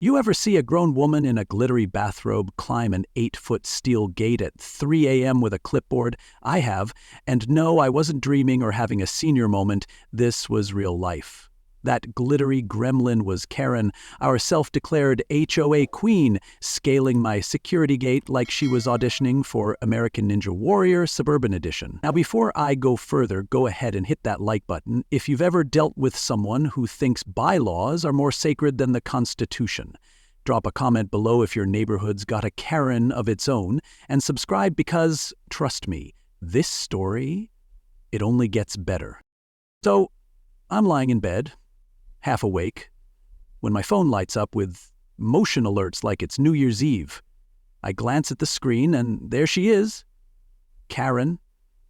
You ever see a grown woman in a glittery bathrobe climb an 8-foot steel gate at 3 a.m. with a clipboard? I have, and no, I wasn't dreaming or having a senior moment. This was real life. That glittery gremlin was Karen, our self-declared HOA queen, scaling my security gate like she was auditioning for American Ninja Warrior Suburban Edition. Now, before I go further, go ahead and hit that like button if you've ever dealt with someone who thinks bylaws are more sacred than the Constitution. Drop a comment below if your neighborhood's got a Karen of its own, and subscribe because, trust me, this story, it only gets better. So, I'm lying in bed, half awake, when my phone lights up with motion alerts like it's New Year's Eve. I glance at the screen, and there she is, Karen,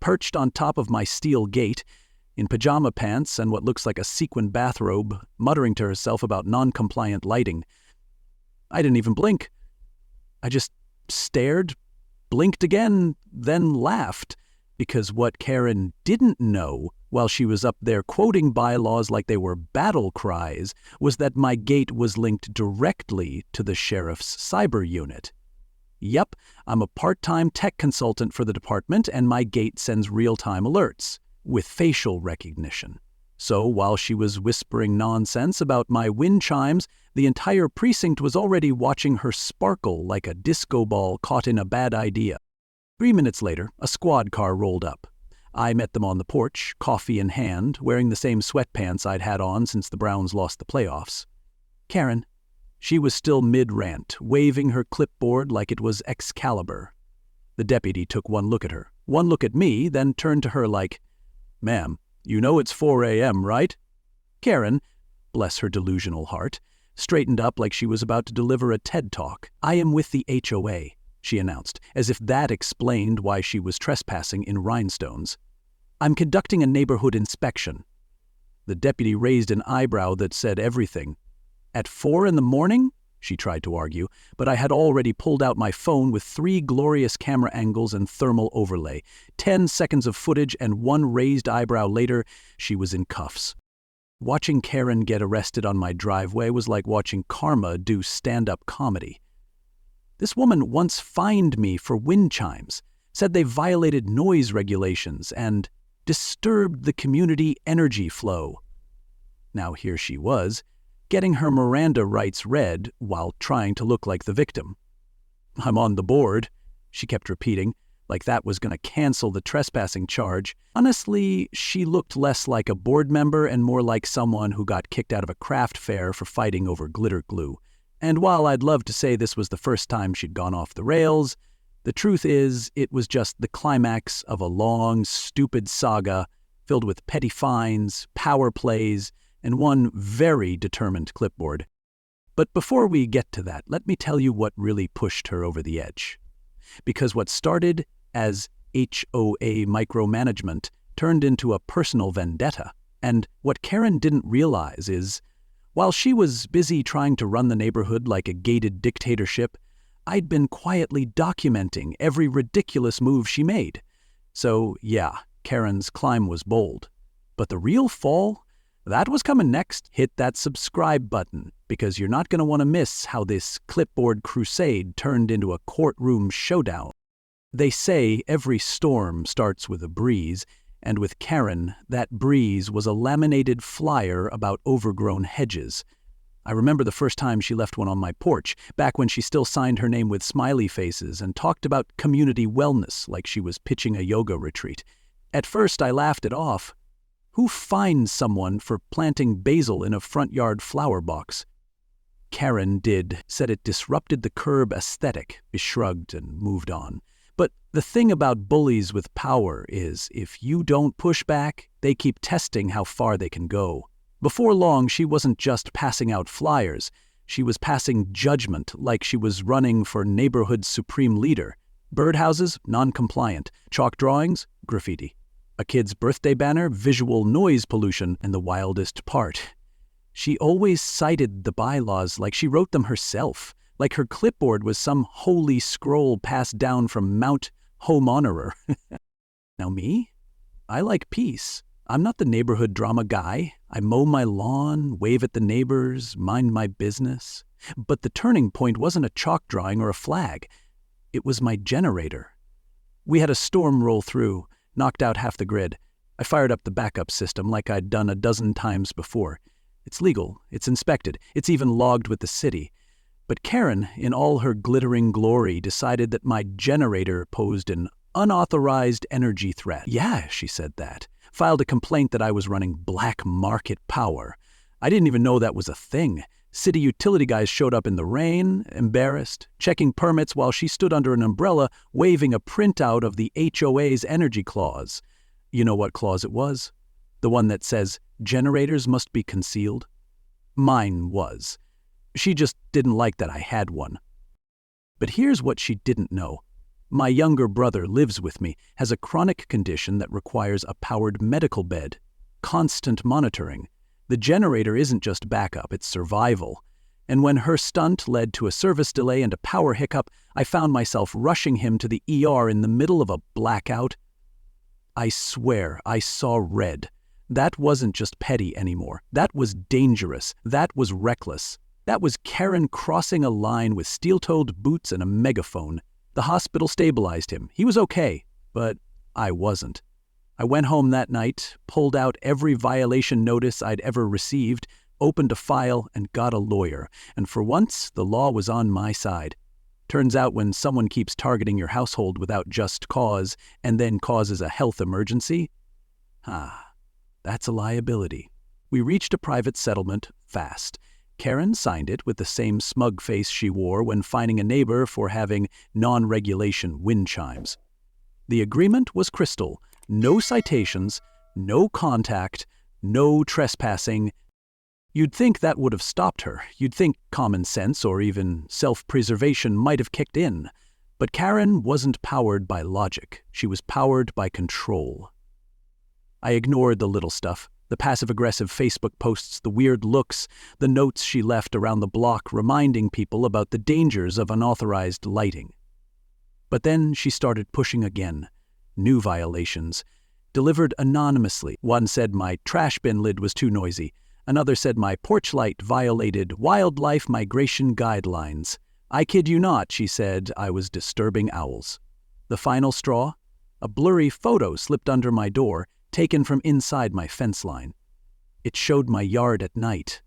perched on top of my steel gate, in pajama pants and what looks like a sequin bathrobe, muttering to herself about non-compliant lighting. I didn't even blink. I just stared, blinked again, then laughed, because what Karen didn't know while she was up there quoting bylaws like they were battle cries was that my gate was linked directly to the sheriff's cyber unit. Yep, I'm a part-time tech consultant for the department, and my gate sends real-time alerts with facial recognition. So while she was whispering nonsense about my wind chimes, the entire precinct was already watching her sparkle like a disco ball caught in a bad idea. 3 minutes later, a squad car rolled up. I met them on the porch, coffee in hand, wearing the same sweatpants I'd had on since the Browns lost the playoffs. Karen. She was still mid-rant, waving her clipboard like it was Excalibur. The deputy took one look at her, one look at me, then turned to her like, "Ma'am, you know it's 4 a.m., right?" Karen, bless her delusional heart, straightened up like she was about to deliver a TED Talk. "I am with the HOA," she announced, as if that explained why she was trespassing in rhinestones. "I'm conducting a neighborhood inspection." The deputy raised an eyebrow that said everything. "At 4 in the morning?" she tried to argue, but I had already pulled out my phone with 3 glorious camera angles and thermal overlay. 10 seconds of footage, and 1 raised eyebrow later, she was in cuffs. Watching Karen get arrested on my driveway was like watching karma do stand-up comedy. This woman once fined me for wind chimes, said they violated noise regulations, and disturbed the community energy flow. Now here she was, getting her Miranda rights read while trying to look like the victim. "I'm on the board," she kept repeating, like that was going to cancel the trespassing charge. Honestly, she looked less like a board member and more like someone who got kicked out of a craft fair for fighting over glitter glue. And while I'd love to say this was the first time she'd gone off the rails, the truth is it was just the climax of a long, stupid saga filled with petty fines, power plays, and one very determined clipboard. But before we get to that, let me tell you what really pushed her over the edge. Because what started as HOA micromanagement turned into a personal vendetta. And what Karen didn't realize is, while she was busy trying to run the neighborhood like a gated dictatorship, I'd been quietly documenting every ridiculous move she made. So yeah, Karen's climb was bold. But the real fall? That was coming next. Hit that subscribe button, because you're not going to want to miss how this clipboard crusade turned into a courtroom showdown. They say every storm starts with a breeze, and with Karen, that breeze was a laminated flyer about overgrown hedges. I remember the first time she left one on my porch, back when she still signed her name with smiley faces and talked about community wellness like she was pitching a yoga retreat. At first, I laughed it off. Who fines someone for planting basil in a front yard flower box? Karen did, said it disrupted the curb aesthetic, shrugged and moved on. But the thing about bullies with power is, if you don't push back, they keep testing how far they can go. Before long, she wasn't just passing out flyers. She was passing judgment like she was running for neighborhood supreme leader. Birdhouses, non-compliant. Chalk drawings, graffiti. A kid's birthday banner, visual noise pollution, and the wildest part. She always cited the bylaws like she wrote them herself, like her clipboard was some holy scroll passed down from Mount Homonerer. Now me? I like peace. I'm not the neighborhood drama guy. I mow my lawn, wave at the neighbors, mind my business. But the turning point wasn't a chalk drawing or a flag. It was my generator. We had a storm roll through, knocked out half the grid. I fired up the backup system like I'd done a dozen times before. It's legal, it's inspected, it's even logged with the city. But Karen, in all her glittering glory, decided that my generator posed an unauthorized energy threat. Yeah, she said that. Filed a complaint that I was running black market power. I didn't even know that was a thing. City utility guys showed up in the rain, embarrassed, checking permits while she stood under an umbrella waving a printout of the HOA's energy clause. You know what clause it was? The one that says, generators must be concealed? Mine was. She just didn't like that I had one. But here's what she didn't know. My younger brother lives with me, has a chronic condition that requires a powered medical bed, constant monitoring. The generator isn't just backup, it's survival. And when her stunt led to a service delay and a power hiccup, I found myself rushing him to the ER in the middle of a blackout. I swear I saw red. That wasn't just petty anymore. That was dangerous. That was reckless. That was Karen crossing a line with steel-toed boots and a megaphone. The hospital stabilized him. He was okay, but I wasn't. I went home that night, pulled out every violation notice I'd ever received, opened a file, and got a lawyer. And for once, the law was on my side. Turns out when someone keeps targeting your household without just cause and then causes a health emergency, that's a liability. We reached a private settlement fast. Karen signed it with the same smug face she wore when fining a neighbor for having non-regulation wind chimes. The agreement was crystal. No citations, no contact, no trespassing. You'd think that would have stopped her. You'd think common sense or even self-preservation might have kicked in. But Karen wasn't powered by logic. She was powered by control. I ignored the little stuff, the passive-aggressive Facebook posts, the weird looks, the notes she left around the block reminding people about the dangers of unauthorized lighting. But then she started pushing again. New violations, delivered anonymously. One said my trash bin lid was too noisy. Another said my porch light violated wildlife migration guidelines. I kid you not, she said, I was disturbing owls. The final straw? A blurry photo slipped under my door, taken from inside my fence line. It showed my yard at night.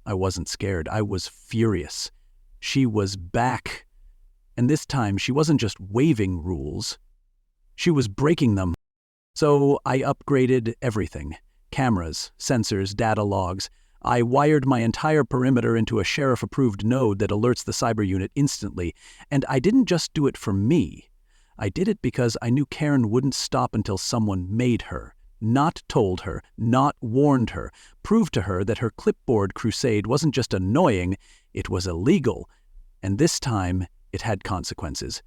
I wasn't scared. I was furious. She was back. And this time she wasn't just waiving rules. She was breaking them. So I upgraded everything. Cameras, sensors, data logs. I wired my entire perimeter into a sheriff-approved node that alerts the cyber unit instantly. And I didn't just do it for me. I did it because I knew Karen wouldn't stop until someone made her, not told her, not warned her, proved to her that her clipboard crusade wasn't just annoying, it was illegal. And this time, it had consequences.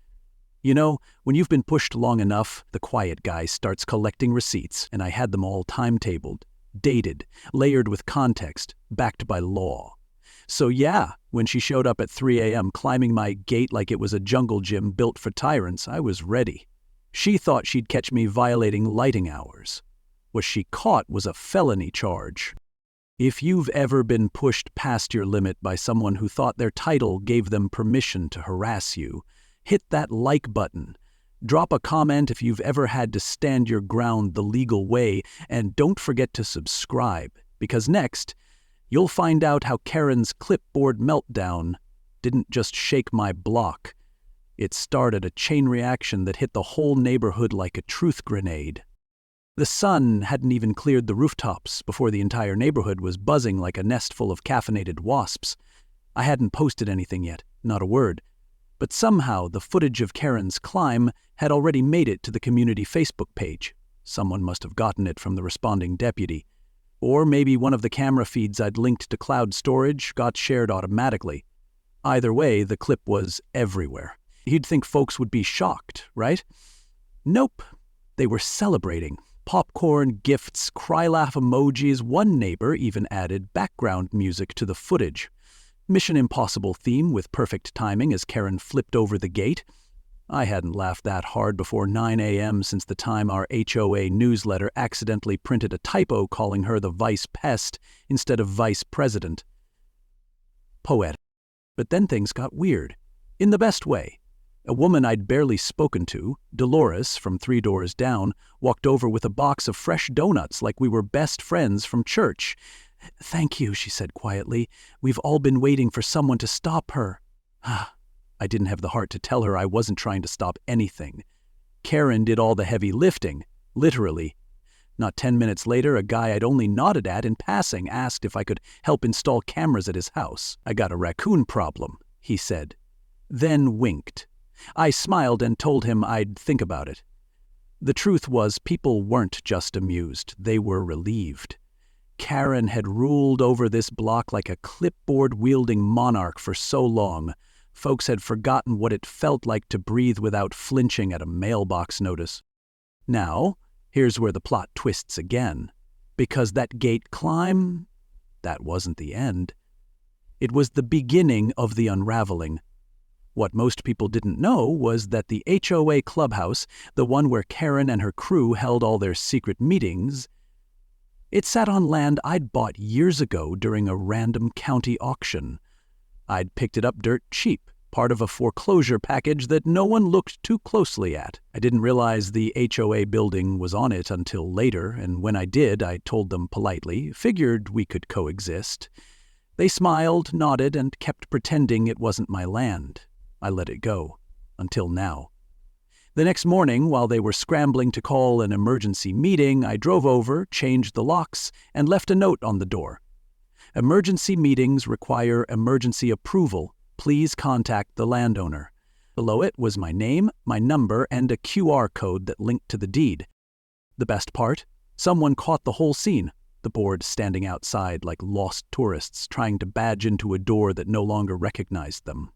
You know, when you've been pushed long enough, the quiet guy starts collecting receipts, and I had them all timetabled, dated, layered with context, backed by law. So yeah, when she showed up at 3 a.m. climbing my gate like it was a jungle gym built for tyrants, I was ready. She thought she'd catch me violating lighting hours. What she caught was a felony charge. If you've ever been pushed past your limit by someone who thought their title gave them permission to harass you, hit that like button. Drop a comment if you've ever had to stand your ground the legal way, and don't forget to subscribe, because next, you'll find out how Karen's clipboard meltdown didn't just shake my block. It started a chain reaction that hit the whole neighborhood like a truth grenade. The sun hadn't even cleared the rooftops before the entire neighborhood was buzzing like a nest full of caffeinated wasps. I hadn't posted anything yet, not a word. But somehow the footage of Karen's climb had already made it to the community Facebook page. Someone must have gotten it from the responding deputy. Or maybe one of the camera feeds I'd linked to cloud storage got shared automatically. Either way, the clip was everywhere. You'd think folks would be shocked, right? Nope. They were celebrating. Popcorn, gifts, cry-laugh emojis. One neighbor even added background music to the footage. Mission Impossible theme with perfect timing as Karen flipped over the gate. I hadn't laughed that hard before 9 a.m. since the time our HOA newsletter accidentally printed a typo calling her the vice pest instead of vice president. Poetic. But then things got weird. In the best way. A woman I'd barely spoken to, Dolores from 3 doors down, walked over with a box of fresh donuts like we were best friends from church. "Thank you," she said quietly. "We've all been waiting for someone to stop her." I didn't have the heart to tell her I wasn't trying to stop anything. Karen did all the heavy lifting, literally. Not 10 minutes later, a guy I'd only nodded at in passing asked if I could help install cameras at his house. "I got a raccoon problem," he said, then winked. I smiled and told him I'd think about it. The truth was, people weren't just amused, they were relieved. Karen had ruled over this block like a clipboard-wielding monarch for so long. Folks had forgotten what it felt like to breathe without flinching at a mailbox notice. Now, here's where the plot twists again. Because that gate climb, that wasn't the end. It was the beginning of the unraveling. What most people didn't know was that the HOA Clubhouse, the one where Karen and her crew held all their secret meetings, it sat on land I'd bought years ago during a random county auction. I'd picked it up dirt cheap, part of a foreclosure package that no one looked too closely at. I didn't realize the HOA building was on it until later, and when I did, I told them politely, figured we could coexist. They smiled, nodded, and kept pretending it wasn't my land. I let it go. Until now. The next morning, while they were scrambling to call an emergency meeting, I drove over, changed the locks, and left a note on the door. "Emergency meetings require emergency approval. Please contact the landowner." Below it was my name, my number, and a QR code that linked to the deed. The best part? Someone caught the whole scene. The board standing outside like lost tourists trying to badge into a door that no longer recognized them.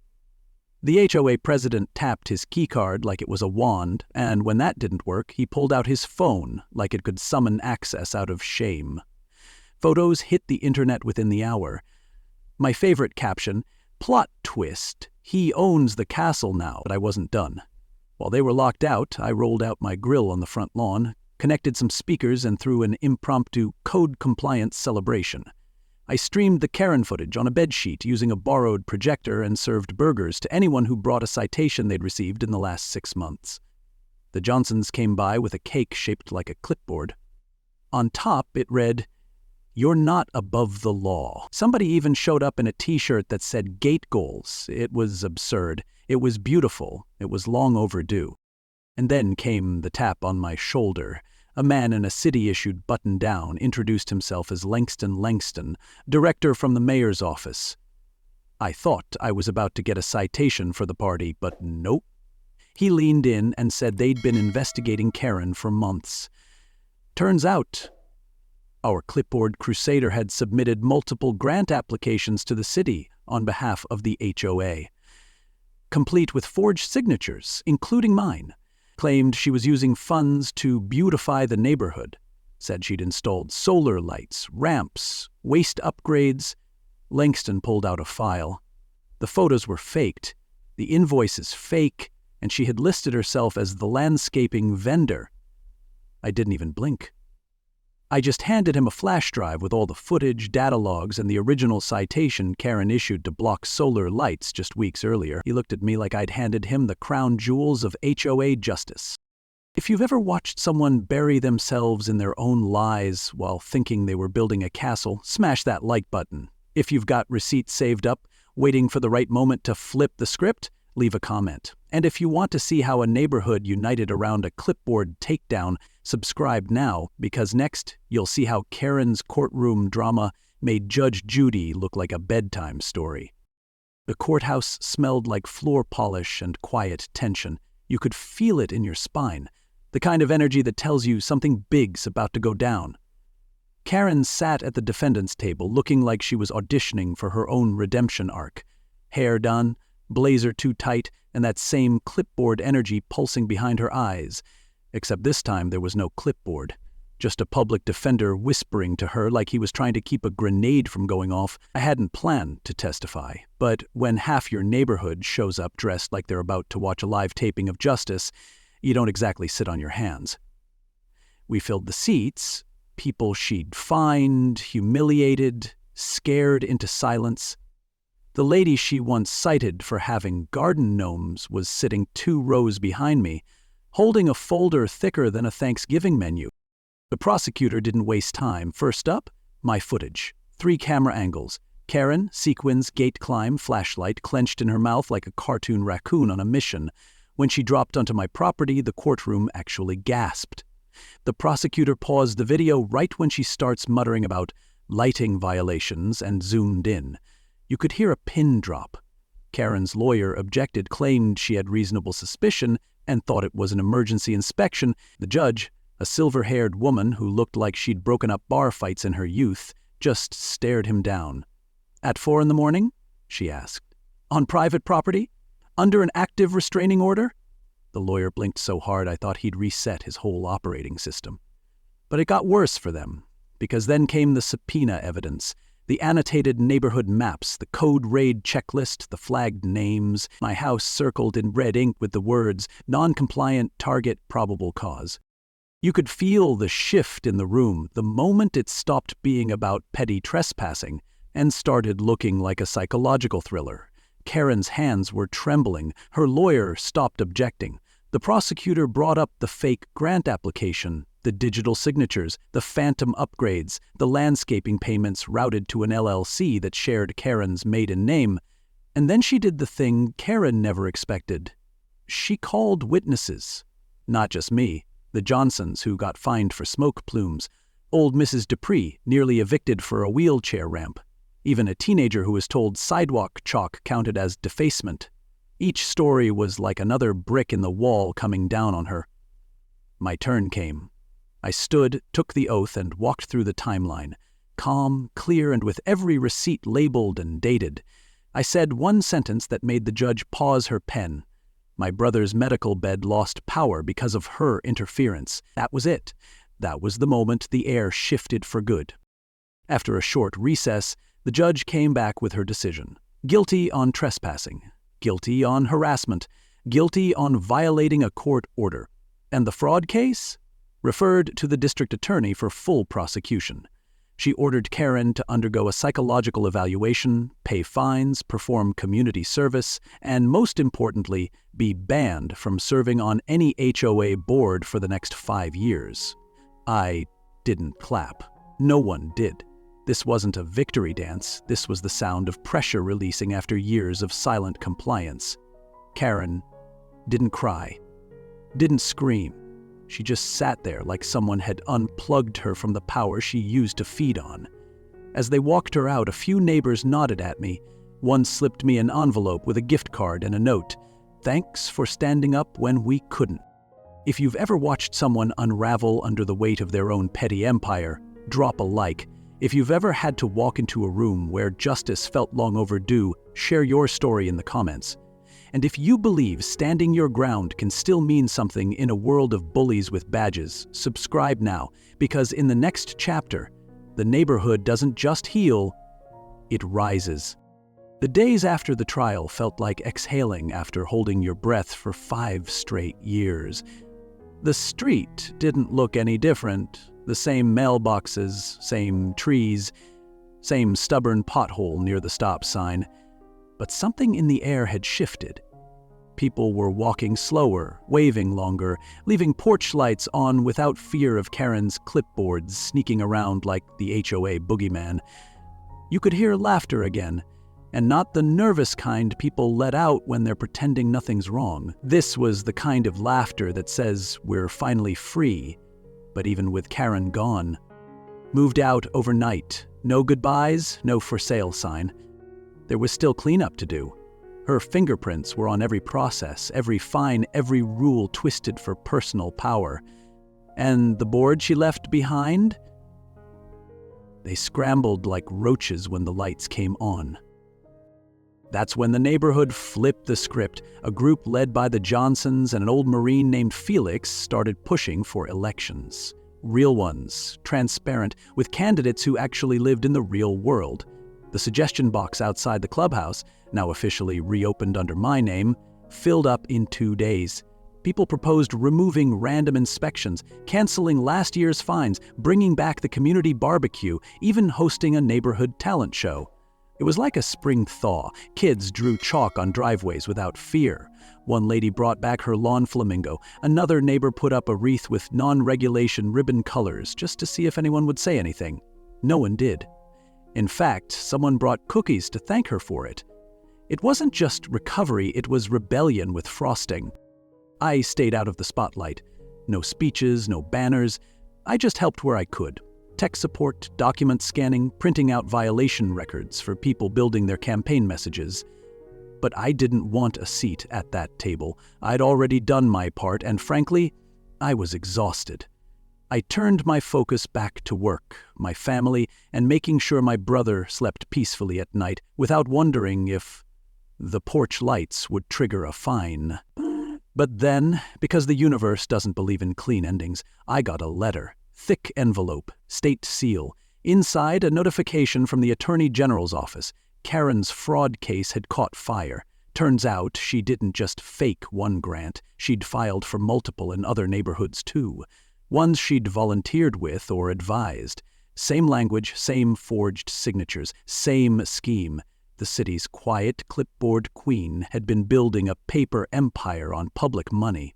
The HOA president tapped his keycard like it was a wand, and when that didn't work, he pulled out his phone like it could summon access out of shame. Photos hit the internet within the hour. My favorite caption, "Plot twist. He owns the castle now," but I wasn't done. While they were locked out, I rolled out my grill on the front lawn, connected some speakers, and threw an impromptu code-compliance celebration. I streamed the Karen footage on a bedsheet using a borrowed projector and served burgers to anyone who brought a citation they'd received in the last 6 months. The Johnsons came by with a cake shaped like a clipboard. On top, it read, "You're not above the law." Somebody even showed up in a t-shirt that said "Gate Goals." It was absurd. It was beautiful. It was long overdue. And then came the tap on my shoulder. A man in a city-issued button-down introduced himself as Langston, director from the mayor's office. I thought I was about to get a citation for the party, but nope. He leaned in and said they'd been investigating Karen for months. Turns out, our clipboard crusader had submitted multiple grant applications to the city on behalf of the HOA, complete with forged signatures, including mine. Claimed she was using funds to beautify the neighborhood. Said she'd installed solar lights, ramps, waste upgrades. Langston pulled out a file. The photos were faked, the invoices fake, and she had listed herself as the landscaping vendor. I didn't even blink. I just handed him a flash drive with all the footage, data logs, and the original citation Karen issued to block solar lights just weeks earlier. He looked at me like I'd handed him the crown jewels of HOA justice. If you've ever watched someone bury themselves in their own lies while thinking they were building a castle, smash that like button. If you've got receipts saved up, waiting for the right moment to flip the script, leave a comment. And if you want to see how a neighborhood united around a clipboard takedown, subscribe now, because next you'll see how Karen's courtroom drama made Judge Judy look like a bedtime story. The courthouse smelled like floor polish and quiet tension. You could feel it in your spine, the kind of energy that tells you something big's about to go down. Karen sat at the defendant's table looking like she was auditioning for her own redemption arc. Hair done, blazer too tight, and that same clipboard energy pulsing behind her eyes. Except this time there was no clipboard. Just a public defender whispering to her like he was trying to keep a grenade from going off. I hadn't planned to testify, but when half your neighborhood shows up dressed like they're about to watch a live taping of Justice, you don't exactly sit on your hands. We filled the seats, people she'd fined, humiliated, scared into silence. The lady she once cited for having garden gnomes was sitting 2 rows behind me, holding a folder thicker than a Thanksgiving menu. The prosecutor didn't waste time. First up, my footage. 3 camera angles. Karen, sequins, gate climb, flashlight, clenched in her mouth like a cartoon raccoon on a mission. When she dropped onto my property, the courtroom actually gasped. The prosecutor paused the video right when she starts muttering about lighting violations and zoomed in. You could hear a pin drop. Karen's lawyer objected, claimed she had reasonable suspicion, and thought it was an emergency inspection. The judge, a silver-haired woman who looked like she'd broken up bar fights in her youth, just stared him down. "At 4 in the morning?" she asked. "On private property? Under an active restraining order?" The lawyer blinked so hard I thought he'd reset his whole operating system. But it got worse for them, because then came the subpoena evidence, the annotated neighborhood maps, the code raid checklist, the flagged names, my house circled in red ink with the words, non-compliant, target, probable cause. You could feel the shift in the room the moment it stopped being about petty trespassing and started looking like a psychological thriller. Karen's hands were trembling. Her lawyer stopped objecting. The prosecutor brought up the fake grant application, the digital signatures, the phantom upgrades, the landscaping payments routed to an LLC that shared Karen's maiden name. And then she did the thing Karen never expected. She called witnesses. Not just me, the Johnsons who got fined for smoke plumes, old Mrs. Dupree nearly evicted for a wheelchair ramp, even a teenager who was told sidewalk chalk counted as defacement. Each story was like another brick in the wall coming down on her. My turn came. I stood, took the oath, and walked through the timeline, calm, clear, and with every receipt labeled and dated. I said one sentence that made the judge pause her pen. My brother's medical bed lost power because of her interference. That was it. That was the moment the air shifted for good. After a short recess, the judge came back with her decision. Guilty on trespassing. Guilty on harassment. Guilty on violating a court order. And the fraud case? Referred to the district attorney for full prosecution. She ordered Karen to undergo a psychological evaluation, pay fines, perform community service, and most importantly, be banned from serving on any HOA board for the next 5 years. I didn't clap. No one did. This wasn't a victory dance. This was the sound of pressure releasing after years of silent compliance. Karen didn't cry, didn't scream. She just sat there like someone had unplugged her from the power she used to feed on. As they walked her out, a few neighbors nodded at me. One slipped me an envelope with a gift card and a note. "Thanks for standing up when we couldn't." If you've ever watched someone unravel under the weight of their own petty empire, drop a like. If you've ever had to walk into a room where justice felt long overdue, share your story in the comments. And if you believe standing your ground can still mean something in a world of bullies with badges, subscribe now, because in the next chapter, the neighborhood doesn't just heal, it rises. The days after the trial felt like exhaling after holding your breath for 5 straight years. The street didn't look any different. The same mailboxes, same trees, same stubborn pothole near the stop sign. But something in the air had shifted. People were walking slower, waving longer, leaving porch lights on without fear of Karen's clipboards sneaking around like the HOA boogeyman. You could hear laughter again, and not the nervous kind people let out when they're pretending nothing's wrong. This was the kind of laughter that says we're finally free, but even with Karen gone. Moved out overnight, no goodbyes, no for sale sign. There was still cleanup to do. Her fingerprints were on every process, every fine, every rule twisted for personal power. And the board she left behind? They scrambled like roaches when the lights came on. That's when the neighborhood flipped the script. A group led by the Johnsons and an old Marine named Felix started pushing for elections. Real ones, transparent, with candidates who actually lived in the real world. The suggestion box outside the clubhouse, now officially reopened under my name, filled up in 2 days. People proposed removing random inspections, canceling last year's fines, bringing back the community barbecue, even hosting a neighborhood talent show. It was like a spring thaw. Kids drew chalk on driveways without fear. One lady brought back her lawn flamingo. Another neighbor put up a wreath with non-regulation ribbon colors just to see if anyone would say anything. No one did. In fact, someone brought cookies to thank her for it. It wasn't just recovery, it was rebellion with frosting. I stayed out of the spotlight. No speeches, no banners. I just helped where I could. Tech support, document scanning, printing out violation records for people building their campaign messages. But I didn't want a seat at that table. I'd already done my part, and frankly, I was exhausted. I turned my focus back to work, my family, and making sure my brother slept peacefully at night without wondering if the porch lights would trigger a fine. But then, because the universe doesn't believe in clean endings, I got a letter. Thick envelope, state seal. Inside, a notification from the Attorney General's office. Karen's fraud case had caught fire. Turns out she didn't just fake one grant, she'd filed for multiple in other neighborhoods too. Ones she'd volunteered with or advised. Same language, same forged signatures, same scheme. The city's quiet clipboard queen had been building a paper empire on public money.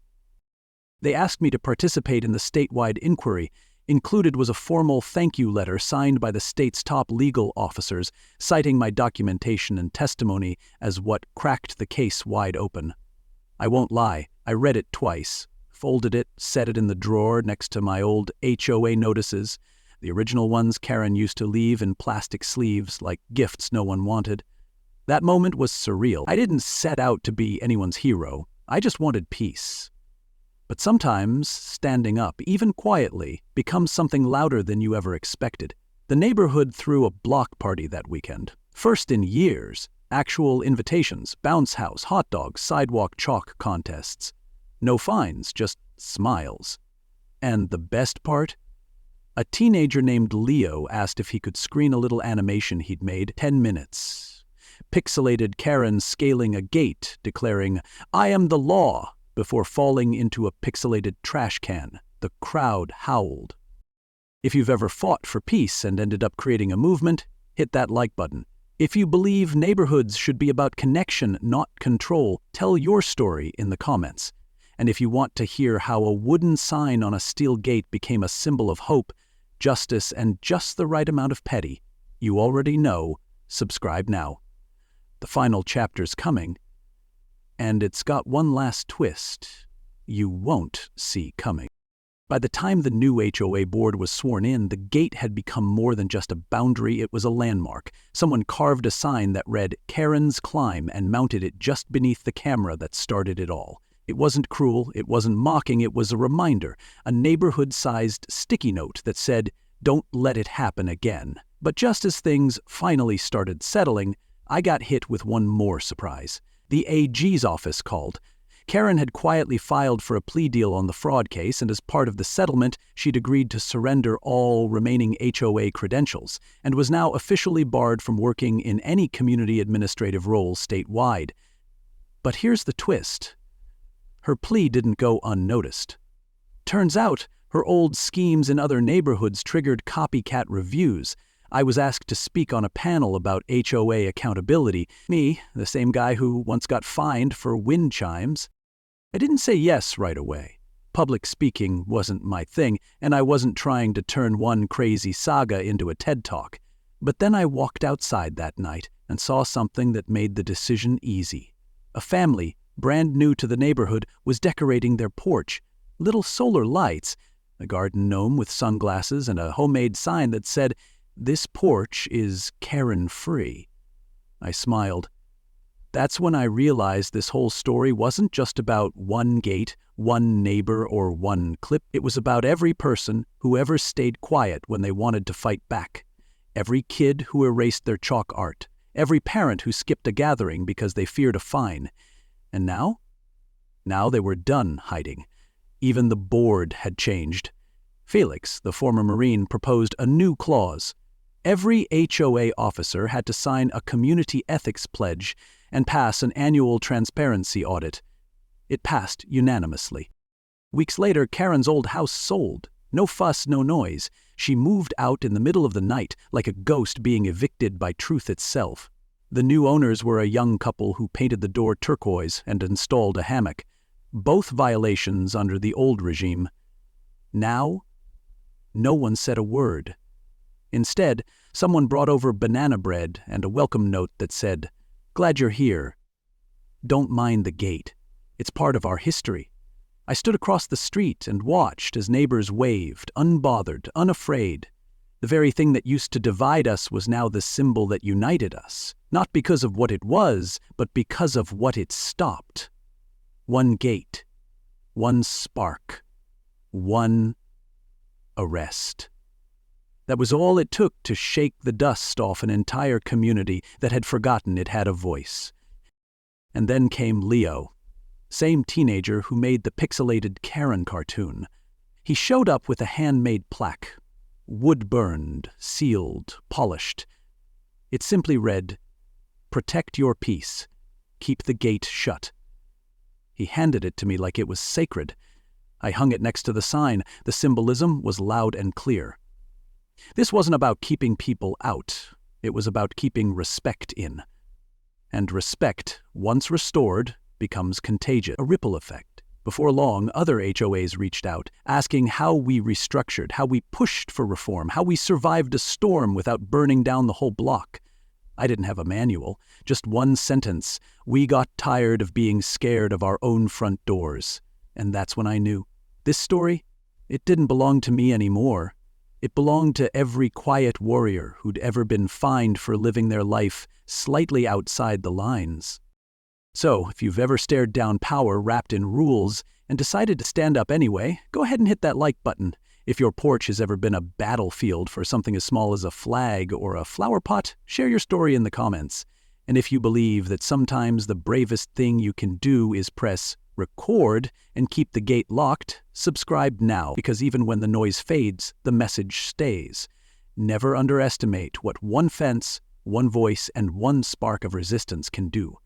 They asked me to participate in the statewide inquiry. Included was a formal thank you letter signed by the state's top legal officers, citing my documentation and testimony as what cracked the case wide open. I won't lie, I read it twice, folded it, set it in the drawer next to my old HOA notices, the original ones Karen used to leave in plastic sleeves like gifts no one wanted. That moment was surreal. I didn't set out to be anyone's hero. I just wanted peace. But sometimes, standing up, even quietly, becomes something louder than you ever expected. The neighborhood threw a block party that weekend. First in years. Actual invitations, bounce house, hot dogs, sidewalk chalk contests. No fines, just smiles. And the best part? A teenager named Leo asked if he could screen a little animation he'd made. 10 minutes. Pixelated Karen scaling a gate, declaring, "I am the law," before falling into a pixelated trash can. The crowd howled. If you've ever fought for peace and ended up creating a movement, hit that like button. If you believe neighborhoods should be about connection, not control, tell your story in the comments. And if you want to hear how a wooden sign on a steel gate became a symbol of hope, justice, and just the right amount of petty, you already know, subscribe now. The final chapter's coming, and it's got one last twist you won't see coming. By the time the new HOA board was sworn in, the gate had become more than just a boundary, it was a landmark. Someone carved a sign that read, "Karen's Climb," and mounted it just beneath the camera that started it all. It wasn't cruel, it wasn't mocking, it was a reminder, a neighborhood-sized sticky note that said, "Don't let it happen again." But just as things finally started settling, I got hit with one more surprise. The AG's office called. Karen had quietly filed for a plea deal on the fraud case, and as part of the settlement, she'd agreed to surrender all remaining HOA credentials, and was now officially barred from working in any community administrative role statewide. But here's the twist. Her plea didn't go unnoticed. Turns out, her old schemes in other neighborhoods triggered copycat reviews. I was asked to speak on a panel about HOA accountability. Me, the same guy who once got fined for wind chimes. I didn't say yes right away. Public speaking wasn't my thing, and I wasn't trying to turn one crazy saga into a TED Talk. But then I walked outside that night and saw something that made the decision easy. A family, brand new to the neighborhood, was decorating their porch. Little solar lights, a garden gnome with sunglasses, and a homemade sign that said, "This porch is Karen-free." I smiled. That's when I realized this whole story wasn't just about one gate, one neighbor, or one clip. It was about every person who ever stayed quiet when they wanted to fight back. Every kid who erased their chalk art. Every parent who skipped a gathering because they feared a fine. And now? Now they were done hiding. Even the board had changed. Felix, the former Marine, proposed a new clause. Every HOA officer had to sign a community ethics pledge and pass an annual transparency audit. It passed unanimously. Weeks later, Karen's old house sold. No fuss, no noise. She moved out in the middle of the night, like a ghost being evicted by truth itself. The new owners were a young couple who painted the door turquoise and installed a hammock, both violations under the old regime. Now, no one said a word. Instead, someone brought over banana bread and a welcome note that said, "Glad you're here. Don't mind the gate. It's part of our history." I stood across the street and watched as neighbors waved, unbothered, unafraid. The very thing that used to divide us was now the symbol that united us, not because of what it was, but because of what it stopped. One gate, one spark, one arrest. That was all it took to shake the dust off an entire community that had forgotten it had a voice. And then came Leo, same teenager who made the pixelated Karen cartoon. He showed up with a handmade plaque, wood-burned, sealed, polished. It simply read, "Protect your peace. Keep the gate shut." He handed it to me like it was sacred. I hung it next to the sign. The symbolism was loud and clear. This wasn't about keeping people out. It was about keeping respect in. And respect, once restored, becomes contagious, a ripple effect. Before long, other HOAs reached out, asking how we restructured, how we pushed for reform, how we survived a storm without burning down the whole block. I didn't have a manual, just one sentence. We got tired of being scared of our own front doors. And that's when I knew. This story, it didn't belong to me anymore. It belonged to every quiet warrior who'd ever been fined for living their life slightly outside the lines. So, if you've ever stared down power wrapped in rules and decided to stand up anyway, go ahead and hit that like button. If your porch has ever been a battlefield for something as small as a flag or a flower pot, share your story in the comments. And if you believe that sometimes the bravest thing you can do is press record and keep the gate locked, subscribe now, because even when the noise fades, the message stays. Never underestimate what one fence, one voice, and one spark of resistance can do.